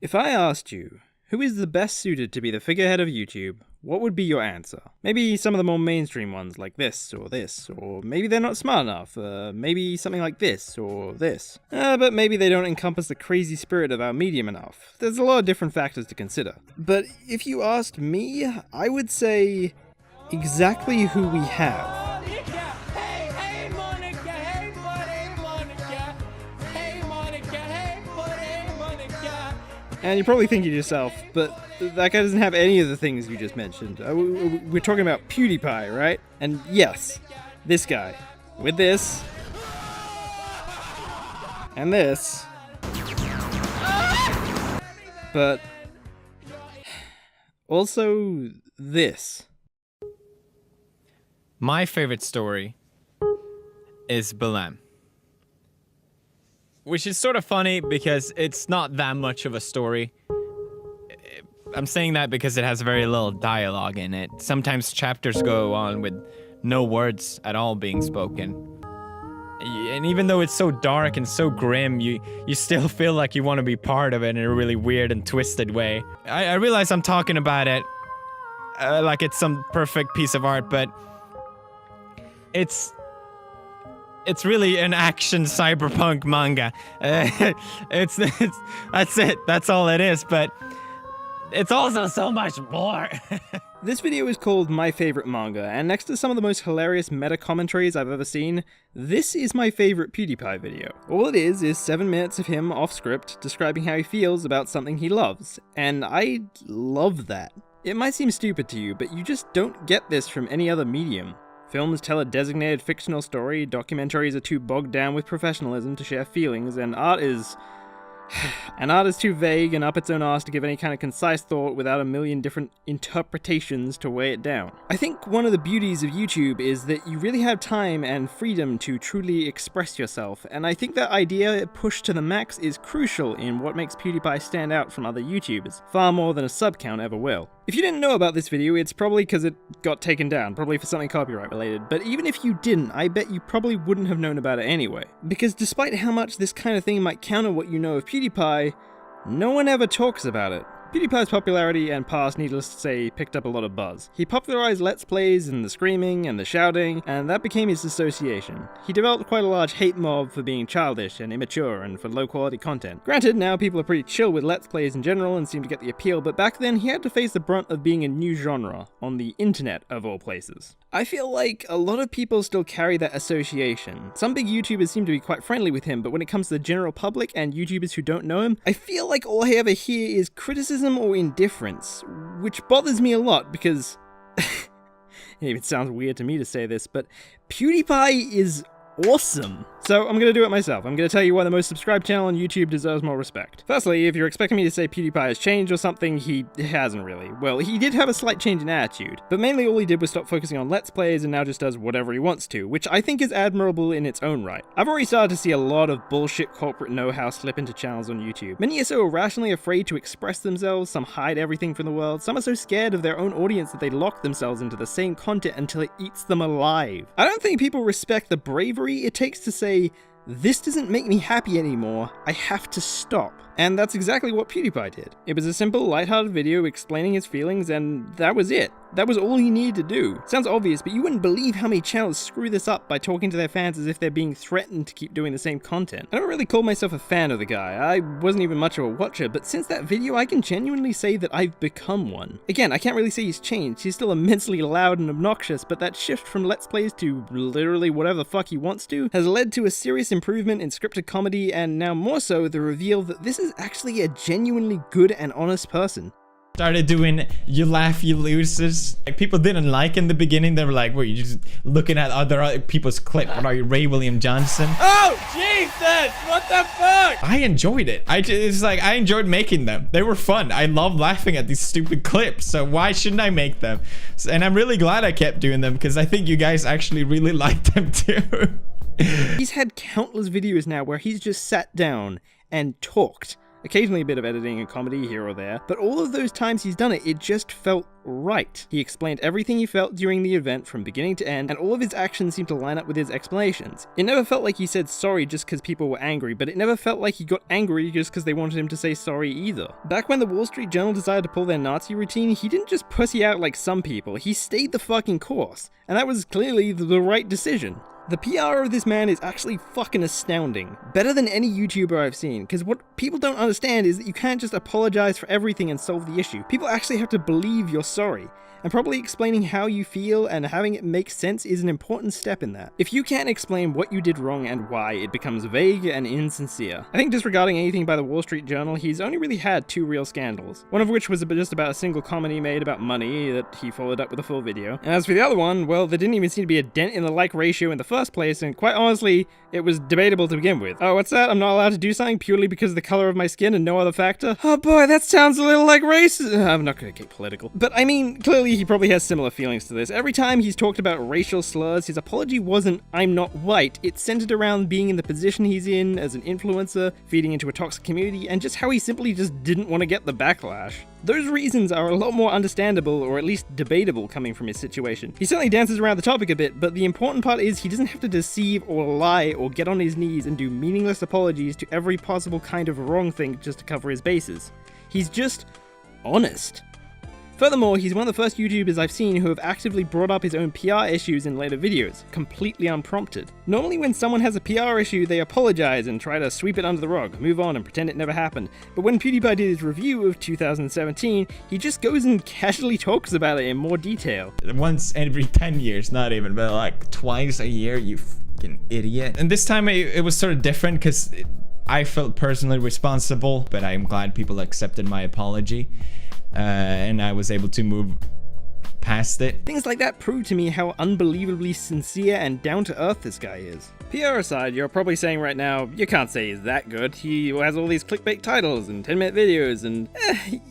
If I asked you, who is the best suited to be the figurehead of YouTube, what would be your answer? Maybe some of the more mainstream ones like this, or maybe they're not smart enough, maybe something like this, or this. But maybe they don't encompass the crazy spirit of our medium enough. There's a lot of different factors to consider. But if you asked me, I would say exactly who we have. And you're probably thinking to yourself, but that guy doesn't have any of the things you just mentioned. We're talking about PewDiePie, right? And yes, this guy. With this. And this. But also this. My favorite story is Belem. Which is sort of funny because it's not that much of a story. I'm saying that because it has very little dialogue in it. Sometimes chapters go on with no words at all being spoken. And even though it's so dark and so grim, you still feel like you want to be part of it in a really weird and twisted way. I realize I'm talking about it like it's some perfect piece of art, but it's really an action cyberpunk manga. That's it. That's all it is, but it's also so much more. This video is called My Favourite Manga, and next to some of the most hilarious meta-commentaries I've ever seen, this is my favourite PewDiePie video. All it is 7 minutes of him off-script describing how he feels about something he loves, and I love that. It might seem stupid to you, but you just don't get this from any other medium. Films tell a designated fictional story, documentaries are too bogged down with professionalism to share feelings, and art is too vague and up its own arse to give any kind of concise thought without a million different interpretations to weigh it down. I think one of the beauties of YouTube is that you really have time and freedom to truly express yourself, and I think that idea pushed to the max is crucial in what makes PewDiePie stand out from other YouTubers, far more than a sub count ever will. If you didn't know about this video, it's probably because it got taken down, probably for something copyright related, but even if you didn't, I bet you probably wouldn't have known about it anyway. Because despite how much this kind of thing might counter what you know of PewDiePie, no one ever talks about it. PewDiePie's popularity and past, needless to say, picked up a lot of buzz. He popularized Let's Plays and the screaming and the shouting, and that became his association. He developed quite a large hate mob for being childish and immature and for low quality content. Granted, now people are pretty chill with Let's Plays in general and seem to get the appeal, but back then he had to face the brunt of being a new genre, on the internet of all places. I feel like a lot of people still carry that association. Some big YouTubers seem to be quite friendly with him, but when it comes to the general public and YouTubers who don't know him, I feel like all I ever hear is criticism or indifference, which bothers me a lot because it even sounds weird to me to say this, but PewDiePie is awesome. So I'm gonna do it myself. I'm gonna tell you why the most subscribed channel on YouTube deserves more respect. Firstly, if you're expecting me to say PewDiePie has changed or something, he hasn't really. Well, he did have a slight change in attitude, but mainly all he did was stop focusing on Let's Plays and now just does whatever he wants to, which I think is admirable in its own right. I've already started to see a lot of bullshit corporate know-how slip into channels on YouTube. Many are so irrationally afraid to express themselves, some hide everything from the world, some are so scared of their own audience that they lock themselves into the same content until it eats them alive. I don't think people respect the bravery it takes to say, this doesn't make me happy anymore, I have to stop. And that's exactly what PewDiePie did. It was a simple, lighthearted video explaining his feelings, and that was it. That was all he needed to do. Sounds obvious, but you wouldn't believe how many channels screw this up by talking to their fans as if they're being threatened to keep doing the same content. I don't really call myself a fan of the guy. I wasn't even much of a watcher, but since that video, I can genuinely say that I've become one. Again, I can't really say he's changed. He's still immensely loud and obnoxious, but that shift from Let's Plays to literally whatever the fuck he wants to has led to a serious improvement in scripted comedy, and now more so, the reveal that this is actually a genuinely good and honest person. Started doing you laugh you loses. Like, people didn't like in the beginning. They were like, "What, you just looking at other people's clip? What are you, Ray William Johnson?" Oh Jesus! What the fuck? I enjoyed it. It's like I enjoyed making them. They were fun. I love laughing at these stupid clips. So why shouldn't I make them? And I'm really glad I kept doing them because I think you guys actually really liked them too. He's had countless videos now where he's just sat down and talked occasionally a bit of editing and comedy here or there, but all of those times he's done it, it just felt right. He explained everything he felt during the event from beginning to end, and all of his actions seemed to line up with his explanations. It never felt like he said sorry just because people were angry, but it never felt like he got angry just because they wanted him to say sorry either. Back when the Wall Street Journal decided to pull their Nazi routine, he didn't just pussy out like some people, he stayed the fucking course, and that was clearly the right decision. The PR of this man is actually fucking astounding. Better than any YouTuber I've seen, because what people don't understand is that you can't just apologize for everything and solve the issue. People actually have to believe you're sorry. And probably explaining how you feel and having it make sense is an important step in that. If you can't explain what you did wrong and why, it becomes vague and insincere. I think disregarding anything by the Wall Street Journal, he's only really had 2 real scandals. One of which was just about a single comedy made about money that he followed up with a full video. And as for the other one, well, there didn't even seem to be a dent in the like ratio in the first place, and quite honestly, it was debatable to begin with. Oh, what's that? I'm not allowed to do something purely because of the color of my skin and no other factor? Oh boy, that sounds a little like racism. I'm not gonna get political. But I mean, clearly he probably has similar feelings to this. Every time he's talked about racial slurs, his apology wasn't, "I'm not white." It centered around being in the position he's in as an influencer, feeding into a toxic community, and just how he simply just didn't want to get the backlash. Those reasons are a lot more understandable, or at least debatable, coming from his situation. He certainly dances around the topic a bit, but the important part is he doesn't have to deceive or lie or get on his knees and do meaningless apologies to every possible kind of wrong thing just to cover his bases. He's just honest. Furthermore, he's one of the first YouTubers I've seen who have actively brought up his own PR issues in later videos, completely unprompted. Normally when someone has a PR issue, they apologize and try to sweep it under the rug, move on and pretend it never happened. But when PewDiePie did his review of 2017, he just goes and casually talks about it in more detail. Once every 10 years, not even, but like twice a year, you fucking idiot. And this time it was sort of different because I felt personally responsible, but I'm glad people accepted my apology. And I was able to move past it. Things like that prove to me how unbelievably sincere and down-to-earth this guy is. PR aside, you're probably saying right now, you can't say he's that good. He has all these clickbait titles and 10-minute videos and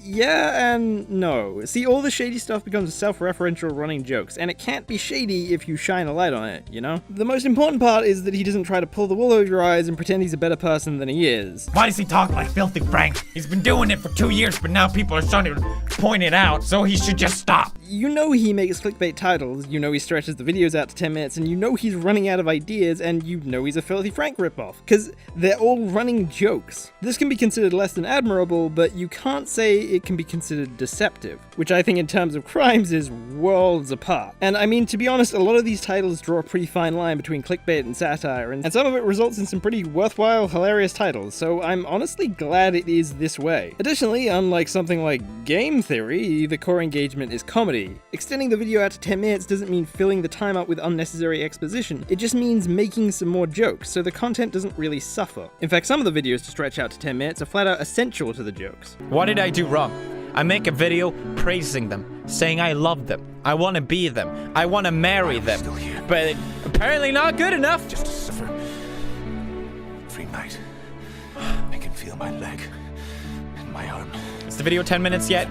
yeah and no. See, all the shady stuff becomes self-referential running jokes, and it can't be shady if you shine a light on it, you know? The most important part is that he doesn't try to pull the wool over your eyes and pretend he's a better person than he is. Why does he talk like Filthy Frank? He's been doing it for 2 years, but now people are starting to point it out, so he should just stop. You know he makes clickbait titles, you know he stretches the videos out to 10 minutes, and you know he's running out of ideas, and you know he's a Filthy Frank ripoff, because they're all running jokes. This can be considered less than admirable, but you can't say it can be considered deceptive, which I think in terms of crimes is worlds apart. And I mean, to be honest, a lot of these titles draw a pretty fine line between clickbait and satire, and some of it results in some pretty worthwhile, hilarious titles, so I'm honestly glad it is this way. Additionally, unlike something like Game Theory, the core engagement is comedy. Extending the video out to 10 minutes doesn't mean filling the time up with unnecessary exposition, it just means making some more jokes, so the content doesn't really suffer. In fact, some of the videos to stretch out to 10 minutes are flat out essential to the jokes. What did I do wrong? I make a video praising them, saying I love them, I want to be them, I want to marry them, but apparently not good enough. Just to suffer. Every night, I can feel my leg and my arm. Is the video 10 minutes yet?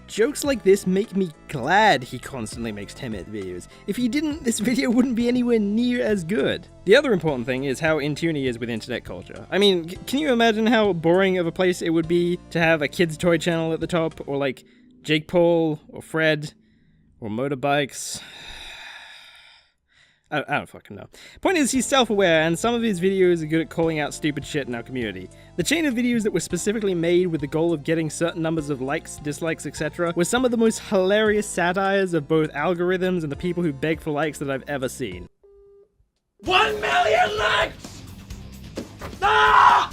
Jokes like this make me glad he constantly makes 10-minute videos. If he didn't, this video wouldn't be anywhere near as good. The other important thing is how in tune he is with internet culture. I mean, can you imagine how boring of a place it would be to have a kids' toy channel at the top, or like Jake Paul, or Fred, or motorbikes? I don't fucking know. Point is, he's self-aware, and some of his videos are good at calling out stupid shit in our community. The chain of videos that were specifically made with the goal of getting certain numbers of likes, dislikes, etc. were some of the most hilarious satires of both algorithms and the people who beg for likes that I've ever seen. 1 million likes! Ah!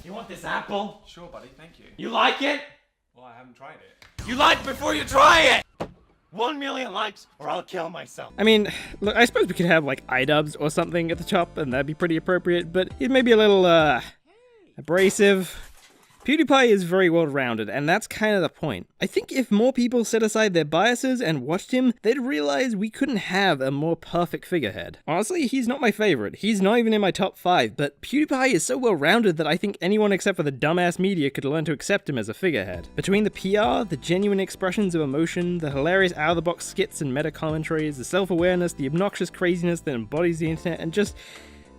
You want this apple? Sure, buddy, thank you. You like it? Well, I haven't tried it. You like before you try it! 1 million likes or I'll kill myself. I mean, look, I suppose we could have like iDubbbz or something at the top, and that'd be pretty appropriate, but it may be a little, abrasive. PewDiePie is very well-rounded, and that's kind of the point. I think if more people set aside their biases and watched him, they'd realize we couldn't have a more perfect figurehead. Honestly, he's not my favorite. He's not even in my top 5, but PewDiePie is so well-rounded that I think anyone except for the dumbass media could learn to accept him as a figurehead. Between the PR, the genuine expressions of emotion, the hilarious out-of-the-box skits and meta-commentaries, the self-awareness, the obnoxious craziness that embodies the internet, and just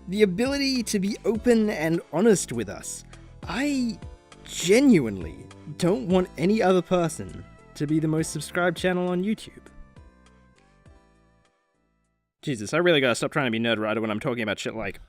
the ability to be open and honest with us. I genuinely don't want any other person to be the most subscribed channel on YouTube. Jesus, I really gotta stop trying to be Nerd Rider when I'm talking about shit like